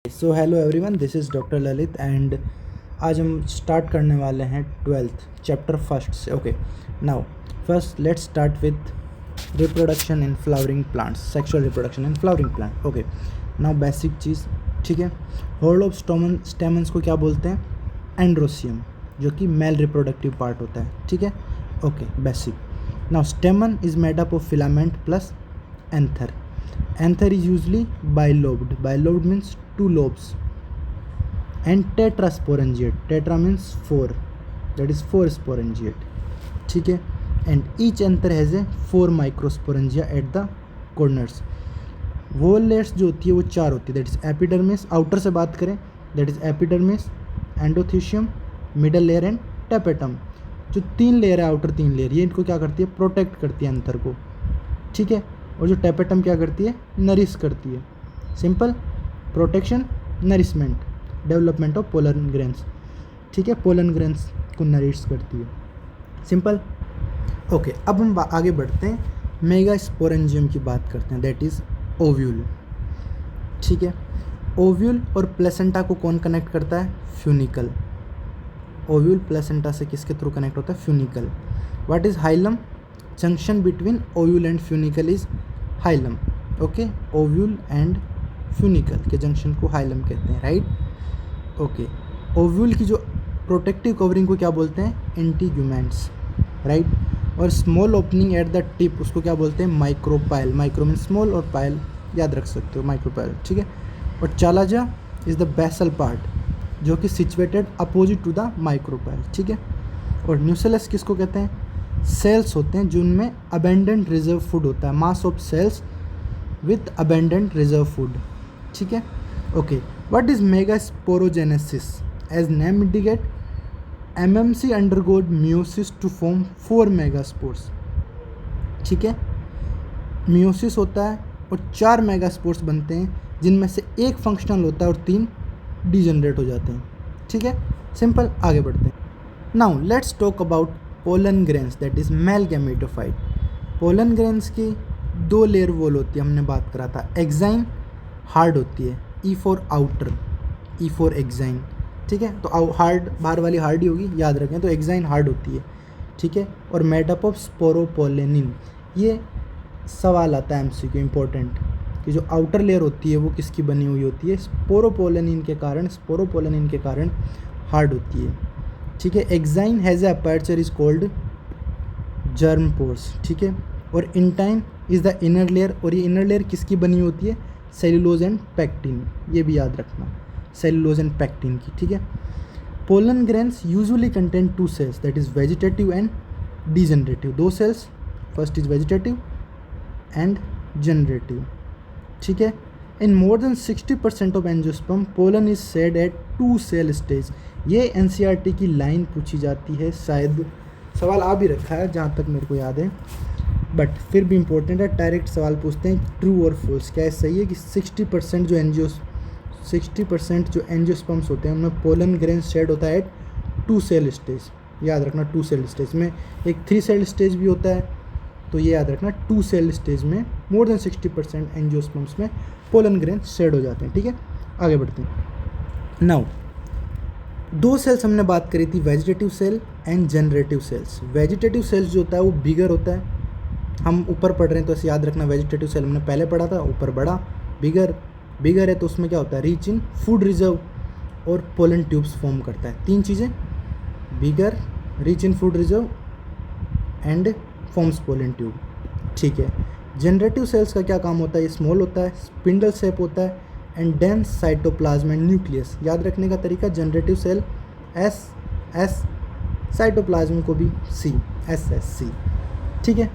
So hello everyone, this is doctor Lalit and आज हम start करने वाले हैं 12th चैप्टर फर्स्ट से। Okay, now first let's start with reproduction in flowering plants, sexual reproduction in flowering plant. Okay, now basic चीज़, ठीक है। Hold of stamens को क्या बोलते हैं? एंड्रोसियम, जो कि मेल रिप्रोडक्टिव पार्ट होता है, ठीक है। Okay, basic. Now स्टेमन is made up of filament plus anther. Anther is usually bilobed. Bilobed means two lobes. And tetrasporangiate. Tetra means four. That is four sporangiate. ठीक है. And each anther has a four microsporangia at the corners. whole layers जो होती है वो चार होती है. That is epidermis. Outer से बात करें, that is epidermis, endothecium, middle layer and tapetum. जो तीन लेयर है, आउटर तीन लेयर, ये इनको क्या करती है? प्रोटेक्ट करती है एंथर को, ठीक है। और जो टेपेटम क्या करती है? नरिश करती है। Simple, protection, nourishment, development of pollen grains, ठीक है। पोलन ग्रेन्स को नरिश करती है, सिंपल। ओके, अब हम आगे बढ़ते हैं, मेगा स्पोरेंजियम की बात करते हैं, दैट इज़ ओव्यूल, ठीक है। ओव्यूल और प्लेसेंटा को कौन कनेक्ट करता है? फ्यूनिकल। ओव्यूल प्लेसेंटा से किसके थ्रू कनेक्ट होता है? Funicle. What is hilum? Junction between ovule and funicle is hilum. Okay, ovule and funicle के जंक्शन को हाइलम कहते हैं, राइट। ओके, ओव्यूल की जो प्रोटेक्टिव कवरिंग को क्या बोलते हैं? Integuments, right. और small opening at the tip उसको क्या बोलते हैं? माइक्रोपाइल। माइक्रो मीन स्मॉल और पाइल याद रख सकते हो, माइक्रोपाइल, ठीक है। और chalaza is the basal part, जो कि situated opposite to the micropyle, ठीक है। और न्यूसेलस किसको कहते हैं? सेल्स होते हैं जिनमें अबेंडेंट रिजर्व फूड होता है, mass of cells with abundant reserve food, ठीक है। Okay, what is megasporogenesis? As name indicate, MMC undergoes meiosis to form 4 megaspores, ठीक है। मियोसिस होता है और 4 मेगास्पोर्स बनते हैं, जिनमें से एक फंक्शनल होता है और 3 डिजनरेट हो जाते हैं, ठीक है। सिंपल, आगे बढ़ते हैं। Now let's talk about pollen grains, that is male gametophyte. Pollen grains की 2 लेयर वॉल होती है, हमने बात करा था। एक्साइन हार्ड होती है, E for outer, E for exine, ठीक है। तो हार्ड, बाहर वाली हार्ड ही होगी, याद रखें। तो एक्साइन हार्ड होती है, ठीक है। और मेडअप ऑफ स्पोरोपोलेनिन, ये सवाल आता है एमसीक्यू इंपॉर्टेंट, कि जो आउटर लेयर होती है वो किसकी बनी हुई होती है? स्पोरोपोलेनिन के कारण हार्ड होती है, ठीक है। Exine has a aperture is called germ pores, ठीक है। और intine is the inner layer, और ये इनर लेयर किसकी बनी होती है? सेल्यूलोज एंड पैक्टिन, ये भी याद रखना, सेल्यूलोज एंड पैक्टिन की, ठीक है। Pollen grains usually contain 2 cells, that is vegetative and degenerative. 2 cells, first is vegetative and generative, ठीक है। In more than 60% of angiosperm pollen is shed at 2 cell stage. ये एनसीईआरटी की line पूछी जाती है, शायद सवाल आ भी रखा है जहाँ तक मेरे को याद है, बट फिर भी इम्पोर्टेंट है। डायरेक्ट सवाल पूछते हैं, ट्रू और फॉल्स, क्या है सही है कि 60% जो एंजियोस्पर्म्स होते हैं उनमें पोलन ग्रेन शेड होता है एट 2 सेल स्टेज, याद रखना। 2 सेल स्टेज में एक 3 सेल स्टेज भी होता है, तो ये याद रखना 2 सेल स्टेज में मोर देन 60% एंजियोस्पर्म्स में पोलन ग्रेन शेड हो जाते हैं, ठीक है। आगे बढ़ते हैं। नाउ 2 सेल्स हमने बात करी थी, vegetative cell and generative cells. Vegetative cells जो होता है वो बिगर होता है, हम ऊपर पढ़ रहे हैं तो ऐसे याद रखना। वेजिटेटिव सेल हमने पहले पढ़ा था, ऊपर बड़ा, बिगर है, तो उसमें क्या होता है? रिच इन फूड रिजर्व और पोलन ट्यूब्स फॉर्म करता है। 3 चीज़ें, bigger, rich in food reserve and forms pollen tube, ठीक है। जनरेटिव सेल्स का क्या काम होता है? ये स्मॉल होता है, स्पिंडल शेप होता है and dense cytoplasm and nucleus. याद रखने का तरीका, जनरेटिव सेल एस, साइटोप्लाज्म को भी सी, ठीक है।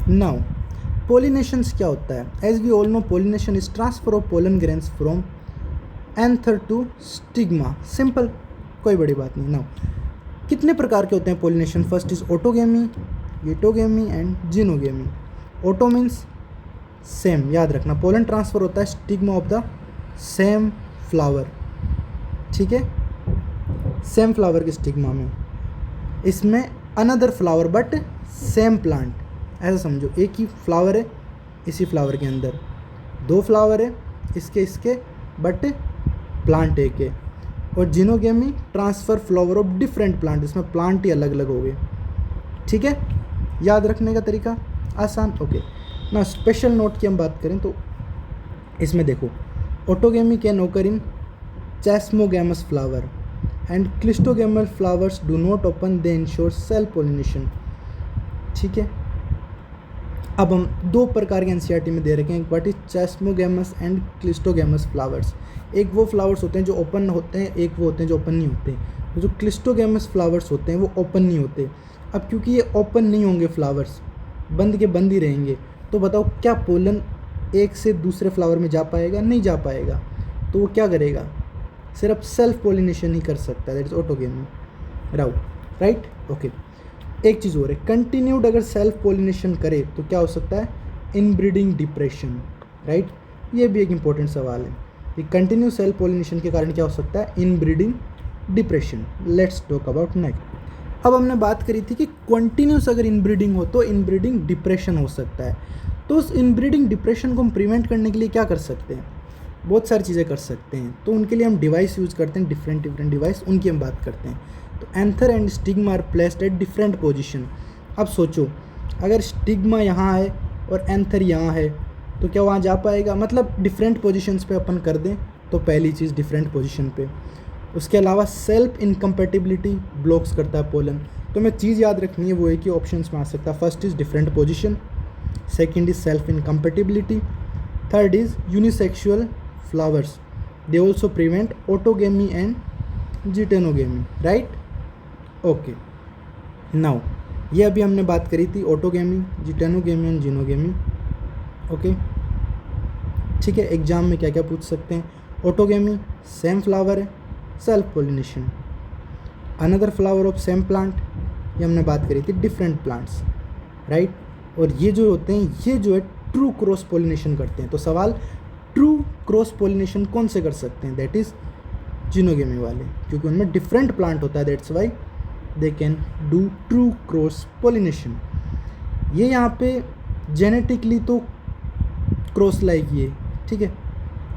नाउ पोलिनेशंस क्या होता है? As we all know, pollination is transfer of pollen grains from anther to stigma, simple, कोई बड़ी बात नहीं। नाउ कितने प्रकार के होते हैं pollination? First is autogamy, geitonogamy and xenogamy. Auto means same, याद रखना। पोलन ट्रांसफर होता है stigma of the same flower, ठीक है, सेम फ्लावर के स्टिग्मा में। इसमें another flower but same plant, ऐसा समझो, एक ही फ्लावर है इसी फ्लावर के अंदर, 2 फ्लावर है, इसके बट प्लांट एक है। और xenogamy transfer flower of different plant, इसमें प्लांट ही अलग अलग हो गए। ठीक है, याद रखने का तरीका आसान। ओके ना, स्पेशल नोट की हम बात करें तो इसमें देखो, autogamy can occur in chasmogamous flower and cleistogamous flowers do not open, they ensure self pollination. ठीक है, अब हम दो प्रकार के एनसीईआरटी में दे रखे हैं, what is chasmogamous and cleistogamous flowers. एक वो फ्लावर्स होते हैं जो ओपन होते हैं, एक वो होते हैं जो ओपन नहीं होते। तो जो क्लिस्टोगेमस फ्लावर्स होते हैं वो ओपन नहीं होते। अब क्योंकि ये ओपन नहीं होंगे फ्लावर्स, बंद के बंद ही रहेंगे, तो बताओ क्या पोलन एक से दूसरे फ्लावर में जा पाएगा? नहीं जा पाएगा। तो वो क्या करेगा? सिर्फ सेल्फ पोलिनेशन ही कर सकता है, that is autogamy. Right, okay. एक चीज़ और है, कंटिन्यूड अगर सेल्फ पोलिनेशन करे तो क्या हो सकता है? Inbreeding depression. राइट, ये भी एक इंपॉर्टेंट सवाल है कि कंटिन्यू सेल्फ पोलिनेशन के कारण क्या हो सकता है? Inbreeding depression. Let's talk about next. अब हमने बात करी थी कि कंटिन्यूस अगर इनब्रीडिंग हो तो इनब्रीडिंग डिप्रेशन हो सकता है। तो उस इनब्रीडिंग डिप्रेशन को हम प्रिवेंट करने के लिए क्या कर सकते हैं? बहुत सारी चीज़ें कर सकते हैं। तो उनके लिए हम डिवाइस यूज़ करते हैं, डिफरेंट डिवाइस, उनकी हम बात करते हैं। तो anther and stigma are placed at different position. अब सोचो, अगर स्टिग्मा यहाँ है और एंथर यहाँ है तो क्या वहाँ जा पाएगा? मतलब डिफरेंट पोजीशंस पे अपन कर दें तो पहली चीज़ डिफरेंट पोजीशन पे। उसके अलावा सेल्फ इनकम्पेटिबिलिटी ब्लॉक्स करता है पोलन। तो मैं चीज़ याद रखनी है वो है कि ऑप्शंस में आ सकता है, first is different position, second is self incompatibility, third is unisexual flowers, they also prevent autogamy and geitonogamy. Right, okay. Now ये अभी हमने बात करी थी autogamy, geitonogamy and xenogamy. Okay, ठीक है। एग्जाम में क्या क्या पूछ सकते हैं? ऑटोगेमी सेम फ्लावर है, self pollination. Another flower of same plant, ये हमने बात करी थी डिफरेंट प्लांट्स। राइट, और ये जो होते हैं ये जो है ट्रू क्रॉस पोलिनेशन करते हैं। तो सवाल, ट्रू क्रॉस पोलिनेशन कौन से कर सकते हैं? दैट इज़ जिनोगेमी वाले, क्योंकि उनमें डिफरेंट प्लांट होता है, that's why they can do true cross pollination. ये यहाँ पे जेनेटिकली तो क्रॉस लाइक ही है, ठीक है,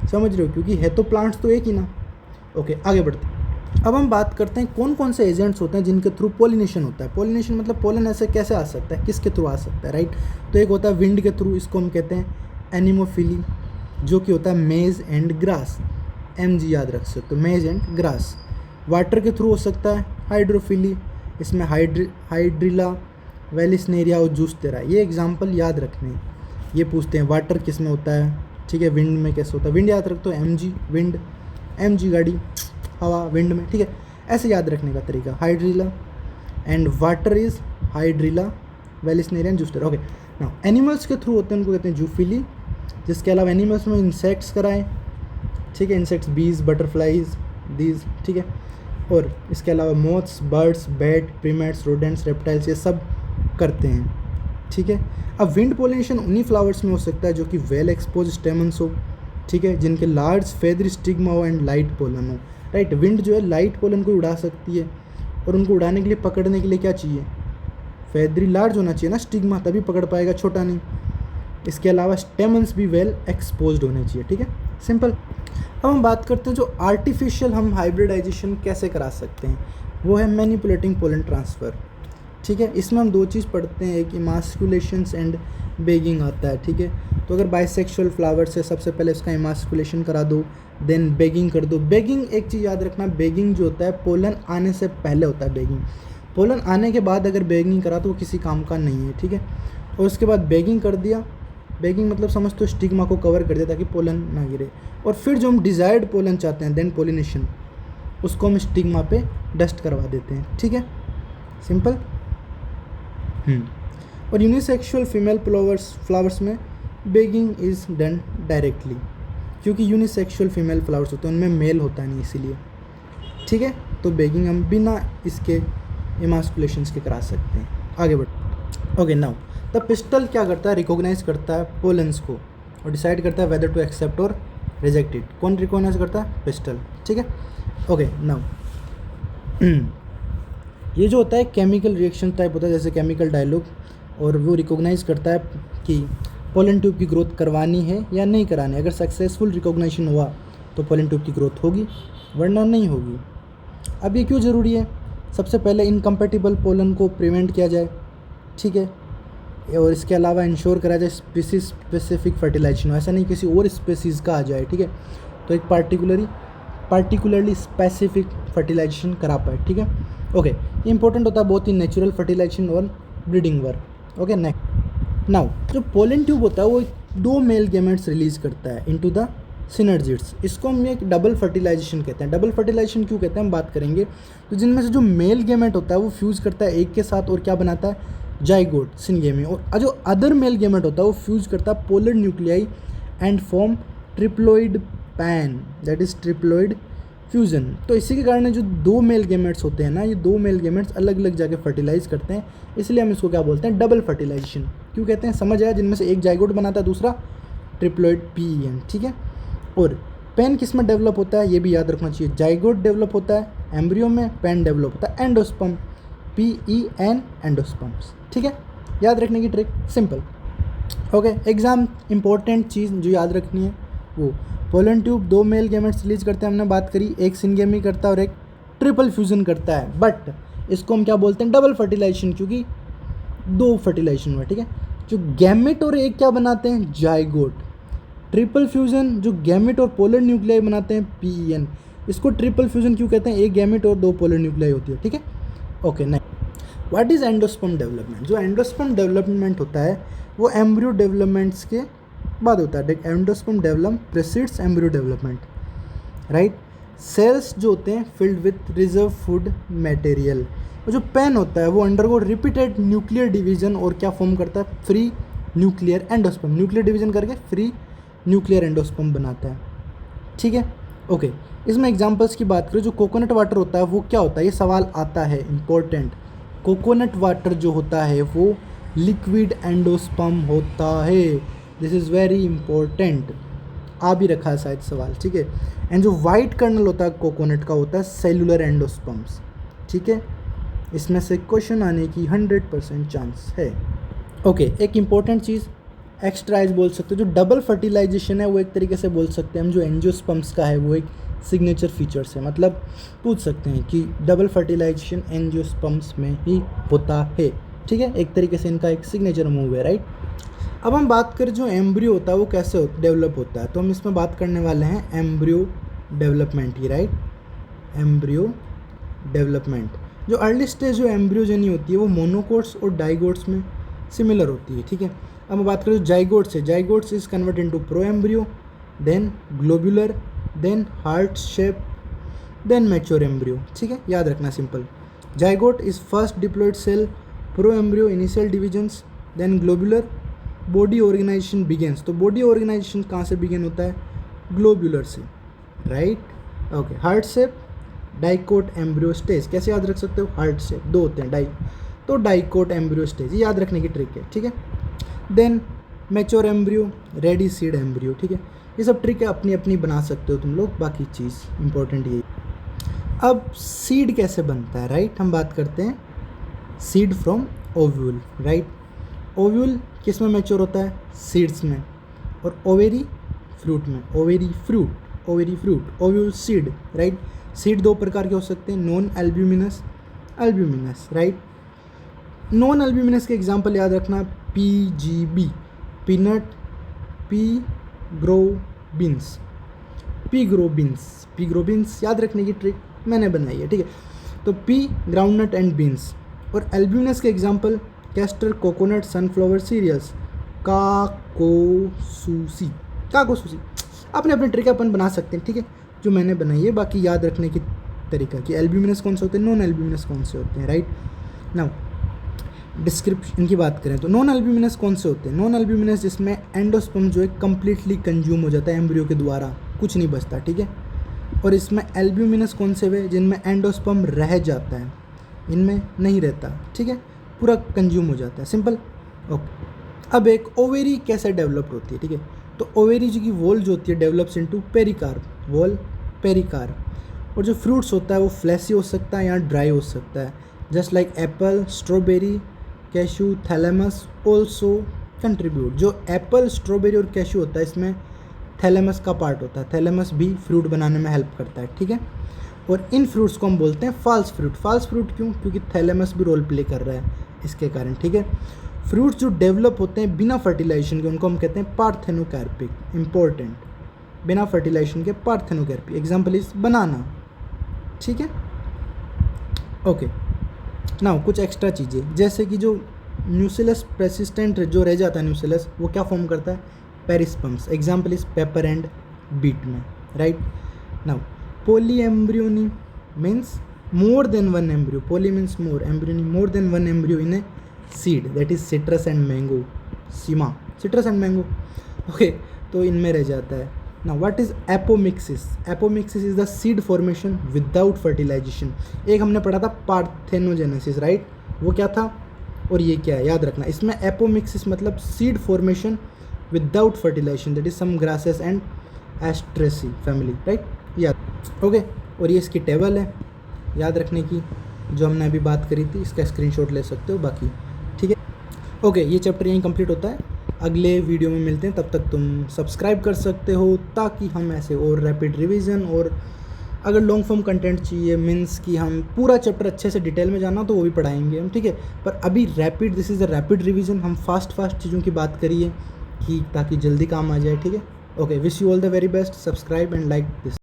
समझ रहे हो, क्योंकि है तो प्लांट्स तो एक ही ना। ओके, आगे बढ़ते हैं। अब हम बात करते हैं कौन कौन से एजेंट्स होते हैं जिनके थ्रू पोलिनेशन होता है। पोलिनेशन मतलब पोलन ऐसे कैसे आ सकता है, किसके थ्रू आ सकता है? राइट, तो एक होता है विंड के थ्रू, इसको हम कहते हैं एनिमोफिली, जो कि होता है मेज एंड ग्रास। MG याद रख सकते हो, मेज एंड ग्रास। वाटर के थ्रू हो सकता है हाइड्रोफिली, इसमें हाइड्रिला, वेलिस्नेरिया और जूस्टेरा। ये एग्जाम्पल याद रखने हैं। ये पूछते हैं वाटर किस में होता है, ठीक है, विंड में कैसे होता है? विंड याद रखते हो, MG विंड, MG गाड़ी, हवा, विंड में, ठीक है। ऐसे याद रखने का तरीका, hydrilla and water is hydrilla, vallisneria and zostera. Okay, now animals के थ्रू होते हैं, उनको कहते हैं जूफिली। जिसके अलावा एनिमल्स में इंसेक्ट्स कराएं, ठीक है, इंसेक्ट्स, बीज, बटरफ्लाइज, दीज, ठीक है। और इसके अलावा moths, birds, bat, primates, rodents, reptiles, ये सब करते हैं, ठीक है। अब विंड पोलिनेशन उन्हीं फ्लावर्स में हो सकता है जो कि वेल एक्सपोज स्टेमन्स हो, ठीक है, जिनके लार्ज फेदर स्टिग्मा हो एंड लाइट पोलन हो। राइट, विंड जो है लाइट पोलन को उड़ा सकती है, और उनको उड़ाने के लिए, पकड़ने के लिए क्या चाहिए? फेदरी लार्ज होना चाहिए ना स्टिग्मा, तभी पकड़ पाएगा, छोटा नहीं। इसके अलावा स्टेमन्स भी वेल एक्सपोज्ड होने चाहिए, ठीक है, सिंपल। अब हम बात करते हैं जो आर्टिफिशियल हम हाइब्रिडाइजेशन कैसे करा सकते हैं, वो है मैनिपुलेटिंग पोलन ट्रांसफ़र, ठीक है। इसमें हम दो चीज़ पढ़ते हैं, एक इमास्कुलेशंस एंड बेगिंग आता है, ठीक है। तो अगर बाइसेक्सुअल फ्लावर से सबसे पहले उसका इमास्कुलेशन करा दो, देन बेगिंग कर दो। बेगिंग, एक चीज़ याद रखना, बेगिंग जो होता है पोलन आने से पहले होता है बेगिंग। पोलन आने के बाद अगर बेगिंग करा तो वो किसी काम का नहीं है, ठीक है। और उसके बाद बेगिंग कर दिया, बेगिंग मतलब समझ तो स्टिग्मा को कवर कर दिया ताकि पोलन ना गिरे। और फिर जो हम डिज़ायर्ड पोलन चाहते हैं, देन पोलिनेशन, उसको हम स्टिग्मा पे डस्ट करवा देते हैं, ठीक है, सिंपल। और यूनिसेक्सुअल फीमेल फ्लावर्स में बेगिंग इज़ डन डायरेक्टली, क्योंकि यूनिसेक्सुअल फीमेल फ्लावर्स होते हैं, उनमें मेल होता नहीं, इसीलिए, ठीक है। तो बेगिंग हम बिना इसके इमास्कुलेशंस के करा सकते हैं। आगे बढ़। ओके, नाउ द पिस्टल क्या करता है? रिकॉग्नाइज करता है पोलन्स को और डिसाइड करता है वेदर टू एक्सेप्ट और रिजेक्ट इट। कौन रिकॉग्नाइज करता है? पिस्टल, ठीक है। ओके, नाउ ये जो होता है केमिकल रिएक्शन टाइप होता है, जैसे केमिकल डायलॉग, और वो रिकॉग्नाइज करता है कि पोलन ट्यूब की ग्रोथ करवानी है या नहीं करानी है। अगर सक्सेसफुल रिकॉग्निशन हुआ तो पोलन ट्यूब की ग्रोथ होगी, वरना नहीं होगी। अब ये क्यों ज़रूरी है? सबसे पहले इनकम्पेटिबल पोलन को प्रिवेंट किया जाए, ठीक है, और इसके अलावा इंश्योर करा जाए स्पीसीज स्पेसिफिक फर्टिलाइजेशन, ऐसा नहीं किसी और स्पेसीज़ का आ जाए, ठीक है, तो एक पार्टिकुलरली स्पेसिफिक फर्टिलाइजेशन करा पाए, ठीक है। ओके, इंपॉर्टेंट होता है बहुत ही नेचुरल फर्टिलाइजेशन और breeding work. Okay, next now जो पोलन ट्यूब होता है वो 2 मेल गैमेट्स रिलीज करता है इनटू द सिनर्जिड्स। इसको हम एक डबल फर्टिलाइजेशन कहते हैं। डबल फर्टिलाइजेशन क्यों कहते हैं हम बात करेंगे। तो जिनमें से जो मेल गैमेट होता है वो फ्यूज़ करता है एक के साथ और क्या बनाता है, जाइगोट सिनगेमी, और जो अदर मेल गैमेट होता है वो फ्यूज़ करता है polar nuclei and form triploid pan, that is triploid fusion. तो इसी के कारण जो 2 मेल गैमेट्स होते हैं ना, ये 2 मेल गैमेट्स अलग अलग जाके फर्टिलाइज करते हैं, इसलिए हम इसको क्या बोलते हैं, डबल फर्टिलाइजेशन। क्यों कहते हैं समझ आया, जिनमें से एक जाइगोट बनाता है दूसरा ट्रिप्लोइड PEN, ठीक है। और पेन किस में डेवलप होता है ये भी याद रखना चाहिए। जाइगोट डेवलप होता है एम्ब्रियो में, पेन डेवलप होता है एंडोस्पर्म, PEN एंडोस्पर्म्स, ठीक है। याद रखने की trick simple. Okay, exam important चीज़ जो याद रखनी है वो pollen tube 2 male gametes release करते हैं, हमने बात करी, एक सिनगेमी करता है और एक ट्रिपल फ्यूजन करता है, बट इसको हम क्या बोलते हैं, डबल फर्टिलाइजेशन, क्योंकि 2 फर्टिलाइजेशन हुआ, ठीक है। जो गैमेट और एक क्या बनाते हैं, जाइगोट। ट्रिपल फ्यूजन जो गैमेट और पोलर न्यूक्लियाई बनाते हैं, PEN। इसको ट्रिपल फ्यूजन क्यों कहते हैं, एक गैमेट और 2 पोलर न्यूक्लियाई होती है, ठीक है। Okay, next what is endosperm development. जो एंडोस्पर्म डेवलपमेंट होता है वो एम्ब्रियो डेवलपमेंट्स के बाद होता है। Endosperm develop precedes embryo development, right. Cells जो होते हैं filled with reserve food material. और जो पेन होता है वो अंडरगो रिपीटेड न्यूक्लियर डिवीजन और क्या फॉर्म करता है, free nuclear endosperm. Nuclear division करके फ्री न्यूक्लियर एंडोस्पर्म बनाता है, ठीक है। ओके, इसमें एग्जांपल्स की बात करें, जो कोकोनट वाटर होता है वो क्या होता है, ये सवाल आता है इंपॉर्टेंट। कोकोनट वाटर जो होता है वो लिक्विड एंडोस्पर्म होता है, दिस इज़ वेरी इंपॉर्टेंट, आ भी रखा है शायद सवाल, ठीक है। एंड जो वाइट कर्नल होता है कोकोनट का होता है सेलुलर एंडोस्पर्म्स, ठीक है। इसमें से क्वेश्चन आने की 100% चांस है। ओके, एक इंपॉर्टेंट चीज़ एक्स्ट्रा एज बोल सकते हो, जो डबल फर्टिलाइजेशन है वो एक तरीके से बोल सकते हैं हम, जो एंजियोस्पर्म्स का है वो एक सिग्नेचर फीचर्स है। मतलब पूछ सकते हैं कि डबल फर्टिलाइजेशन एंजियोस्पर्म्स में ही होता है, ठीक है। एक तरीके से इनका एक सिग्नेचर मूव है, राइट। अब हम बात करें जो एम्ब्रियो होता है वो कैसे डेवलप होता है, तो हम इसमें बात करने वाले हैं एम्ब्रियो डेवलपमेंट की, राइट। एम्ब्रियो डेवलपमेंट, जो अर्ली स्टेज जो एम्ब्रियोजेनी होती है वो मोनोकोट्स और डाइगोट्स में सिमिलर होती है, ठीक है। अब हम बात करें जाइगोट्स है, zygotes is convert into pro embryo, then globular, then heart shape, then mature embryo, ठीक है। याद रखना simple. Zygote is first diploid cell, pro embryo initial divisions, then globular body organization begins. तो बॉडी ऑर्गेनाइजेशन कहाँ से begin होता है, globular से, right. Okay, heart shape, dicot embryo stage, कैसे याद रख सकते हो, हार्ट शेप 2 होते हैं, तो डाइकोट एम्ब्रियो स्टेज, ये याद रखने की ट्रिक है, ठीक है। Then mature embryo, ready seed embryo, ठीक है। ये सब ट्रिक है, अपनी अपनी बना सकते हो तुम लोग, बाकी चीज़ इंपॉर्टेंट यही। अब सीड कैसे बनता है, राइट। हम बात करते हैं seed from ovule, right. Ovule किस में मैच्योर होता है, सीड्स में, और ओवेरी फ्रूट में, ovary fruit, ovule seed, right. Seed 2 प्रकार के हो सकते हैं, non albuminous, albuminous, right. Non albuminous के एग्जांपल याद रखना, PGB पीनट, पीग्रोबिन्स याद रखने की ट्रिक मैंने बनाई है, ठीक है। तो P ग्राउंडनट एंड बीन्स। और एल्ब्यूमिनस के example castor, coconut, sunflower cereals, काकोसूसी, अपने अपने ट्रिक अपन बना सकते हैं, ठीक है, जो मैंने बनाई है। बाकी याद रखने की तरीका कि एल्ब्यूमिनस कौन से होते हैं, नॉन एल्ब्यूमिनस कौन से होते हैं, राइट। नाउ डिस्क्रिप्शन की बात करें तो नॉन एल्ब्यूमिनस कौन से होते हैं, नॉन एल्ब्यूमिनस जिसमें एंडोस्पर्म जो है कम्प्लीटली कंज्यूम हो जाता है एम्ब्रियो के द्वारा, कुछ नहीं बचता, ठीक है। और इसमें एल्ब्यूमिनस कौन से हुए, जिनमें एंडोस्पर्म रह जाता है, इनमें नहीं रहता, ठीक है, पूरा कंज्यूम हो जाता है, सिंपल। ओके, अब एक ओवेरी कैसे डेवलप होती है, ठीक है। तो ओवेरी जी की वॉल जो होती है develops into pericarp, wall pericarp. और जो फ्रूट्स होता है वो फ्लैसी हो सकता है या ड्राई हो सकता है, just like Apple, strawberry, cashew, thalamus also contribute. जो एप्पल, स्ट्रॉबेरी और कैशू होता है इसमें थैलेमस का पार्ट होता है। थैलेमस भी फ्रूट बनाने में हेल्प करता है, ठीक है। और इन फ्रूट्स को हम बोलते हैं फॉल्स फ्रूट। फॉल्स फ्रूट क्यों? क्योंकि थैलेमस भी रोल प्ले कर रहा है इसके कारण, ठीक है। फ्रूट्स जो डेवलप होते हैं बिना फर्टिलाइजेशन के उनको हम कहते हैं पार्थेनोकार्पिक। इंपॉर्टेंट, बिना फर्टिलाइजेशन के पार्थेनोकार्पिक। एग्जाम्पल इज बनाना, ठीक है। ओके, नाउ कुछ एक्स्ट्रा चीज़ें, जैसे कि जो न्यूसिलस पेर्सिस्टेंट जो रह जाता है न्यूसिलस, वो क्या फॉर्म करता है? Perisperms. Example is pepper and beet में, right. Now polyembryony means more than one embryo. Poly means more, embryony more than one embryo in a seed, that is citrus and mango. Seema, citrus and mango, okay, तो इनमें रह जाता है। Now what is apomixis? Apomixis is the seed formation without fertilization. एक हमने पढ़ा था parthenogenesis, right? वो क्या था और ये क्या है, याद रखना। इसमें apomixis मतलब seed formation without fertilization, that is some grasses and Asteraceae family, right? याद, okay, और ये इसकी टेबल है याद रखने की, जो हमने अभी बात करी थी। इसका स्क्रीनशॉट ले सकते हो बाकी, ठीक है। ओके, ये चैप्टर यहीं कंप्लीट होता है। अगले वीडियो में मिलते हैं, तब तक तुम सब्सक्राइब कर सकते हो ताकि हम ऐसे और रैपिड रिवीजन, और अगर लॉन्ग फॉर्म कंटेंट चाहिए मीन्स कि हम पूरा चैप्टर अच्छे से डिटेल में जाना, तो वो भी पढ़ाएंगे हम, ठीक है। पर अभी rapid, this is a rapid revision, हम फास्ट चीज़ों की बात करिए कि ताकि जल्दी काम आ जाए, ठीक है। Okay, wish you all the very best, subscribe and like this.